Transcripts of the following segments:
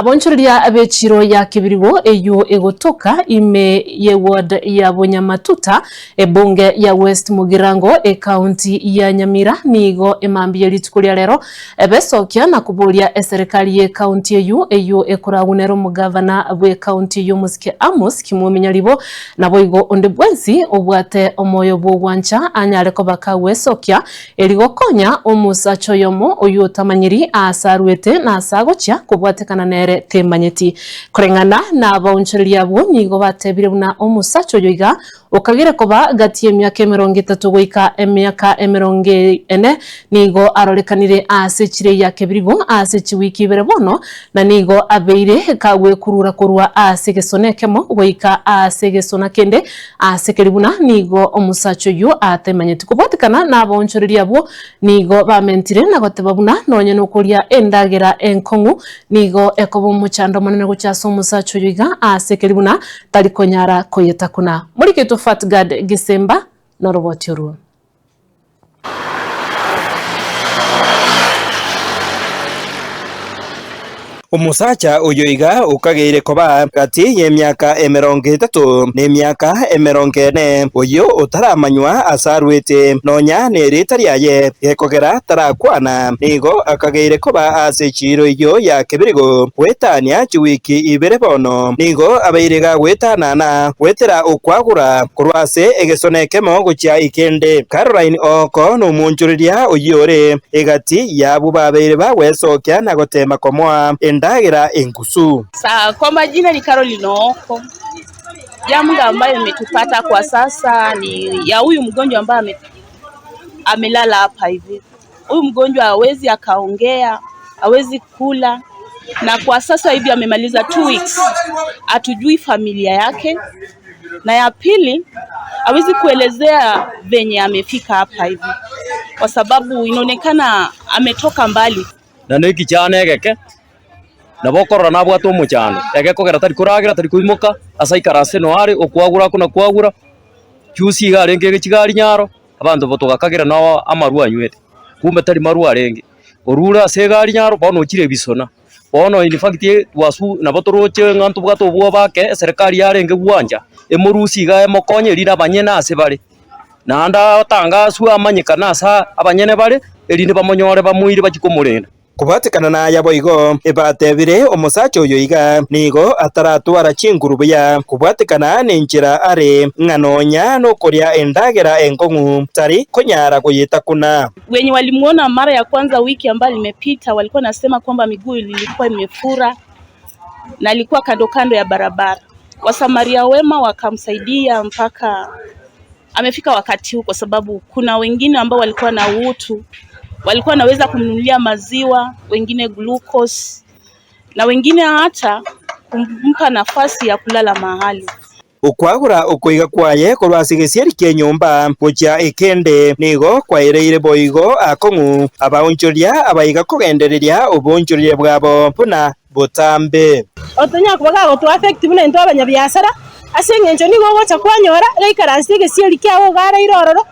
Abonchoria abechiro ya kibirigo eyo egotoka ime ye ward ya Bonyamatuta ebunge ya West Mugirango county ya Nyamira nigo emambia litukulia lero ebesokia na kubulia serikali ye county eyo ekuragunero mugavana bwe county yo Musike Amos kimumenya libo naboigo ondebwensi obwate omoyo bwwancha anyale ko bakawe sokia eligokonya omusacho yomo oyo tamanyiri asarwete na asagocha kubwatekana nere temanyeti kurengana na abonchoria abo nigo batebire buna omusacho yoiga okagire koba gati emyaka 30 goika emyaka 40 nigo arorekanire asechire ya kebirigo asechi wiki bere bono na nigo abeire kawe kurura kurwa asegesonekemo goika asegesona kende asekeribuna nigo omusacho yo atemanyeti kubwatekana na abonchoria abo nigo bamentire na gotebabuna nonye nokuria endagera enkongu nigo ekobo muchando manene gochaso omusacho yoiga asekeribuna talikonyara koyetakuna muri keto Fatgad Gisemba noroboti oruo. Umusacha uyoiga ukageire koba gati y'emyaka 30 n'emyaka 40 uyo utaramanywa asarwete nonya nerita ryaye gekogera tarakwana nigo akageire koba asechiro iyo ya kebirigo wetania chiwiki ibere bono nigo abeirega wetanana wetera ukwagura kurwase egesonekemo gucha ikende Caroline Oko n'umunjuriria uyore egati yabu babeire bawesokia na gotema komwa ndagira engusu. Kwa majina ni Caroline Oko. Jambo ambayo imetupata kwa sasa ni ya huyu mgonjwa ambaye amelala hapa hivi. Huyu mgonjwa hawezi akaongea, hawezi kula na kwa sasa hivi amemaliza 2 weeks. Hatujui familia yake. Na ya pili hawezi kuelezea venye amefika hapa hivi. Kwa sababu inaonekana ametoka mbali. Na niki cyane geke nabokora nabwata umucyano egekogera tari kuragira tari kuimuka asaikarase no ari okwagura kuna kwagura cyusi garenge kigari nyaro abantu botogakagira no amaru anywete kumbe tari maru arenge orura segari nyaro bono kire bisona bono in fact wasu nabotoroche ngantu bwato bwo bake serikali yarenge bwanja emurusi ga emokonye rira banyena asebare nanda tanga su amanyikana sa abanyene bare erinde bamonyore bamuire bakikomurenda kubatekana na yaboigo ebatebire omusacho yoiga nigo ataratwara chingurubuya kubwatekana ninjira are nganonya no koria endagera enkongu tari konyara kuyita kuna wenye walimuona mara ya kwanza wiki ambayo imepita walikuwa nasema kwamba miguu ilikuwa imefura na alikuwa kando kando ya barabara. Wasamaria wema wakamsaidia mpaka amefika wakati huu, kwa sababu kuna wengine ambao walikuwa na utu walikuwa naweza kumnunulia maziwa, wengine glucose na wengine hata kumpa nafasi ya kulala mahali. Ukwagura ukuiga kwaye kurwasigesieri kenyumba kucha ikende nigo kwaireire boigo akongu abaonchoria abaiga kugendereria ubonchoria bwabo puna butambe otonya kubaga gotu affect bune ndo abanyabiasara asengenjo nigo gocha kwanyora reikaransigesieri kyawo gara irororo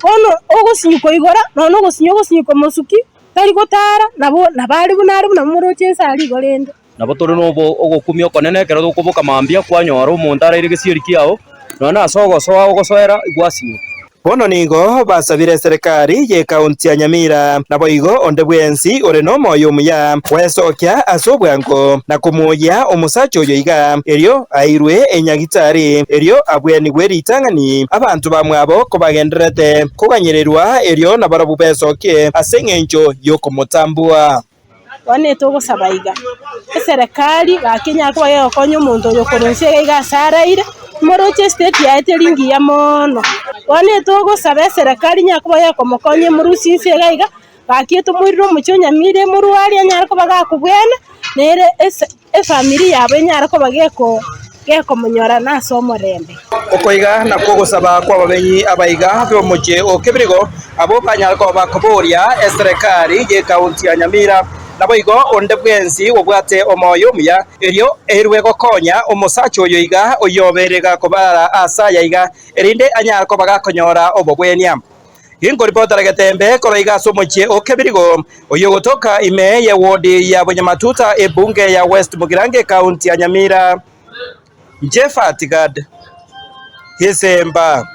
ono ogusinyuko igora nono gusinyuko musuki tari gotara nabo nabari bunari bunamuro sari gorende nabo tore no ogokumio konene kero dukubuka mambia kwanyora umuntu araire gesieri kiao nona asogosoa ogosoera igwasinyo bono nigo basabire serikali ye county ya Nyamira nabo igo ondebwensi ore no moyo muya wesokia asobwango na kumuya omusacho yoiga eryo airwe enyagitari eryo abweni gweritangani abantu bamwabo kobagenderete kuganyererwa eryo nabarabu besokie asengenjo yokomotambua wane togo sabaiga serikali bakenya ko yakonyo umuntu yokoronse iga saraire moroche state ya etelingi ya mono wane togo sabe serikali nyakuba yakomokonye murusi segaiga bakieto muriro muchonya mire muruari anyarako bagakubwena nere family yabo nyarako bageko munyora na somorembe okoiga na kugusaba kwa babenyi abaiga byo muche okebirigo abo kanyarako bakoboria serikali ye county ya Nyamira naboigo ondebwensi obwate omoyo muya eryo erwe gokonya omusacho yoiga oyoberega kobara asa yaiga erinde anyarako bagakonyora obobwenia Gingo ripota Gatembe koroiga somochie okebirigo uyu gutoka ime ye wodi ya Bonyamatuta ebunge ya West Mugirange county ya Nyamira. Jeff Atigad Hisemba.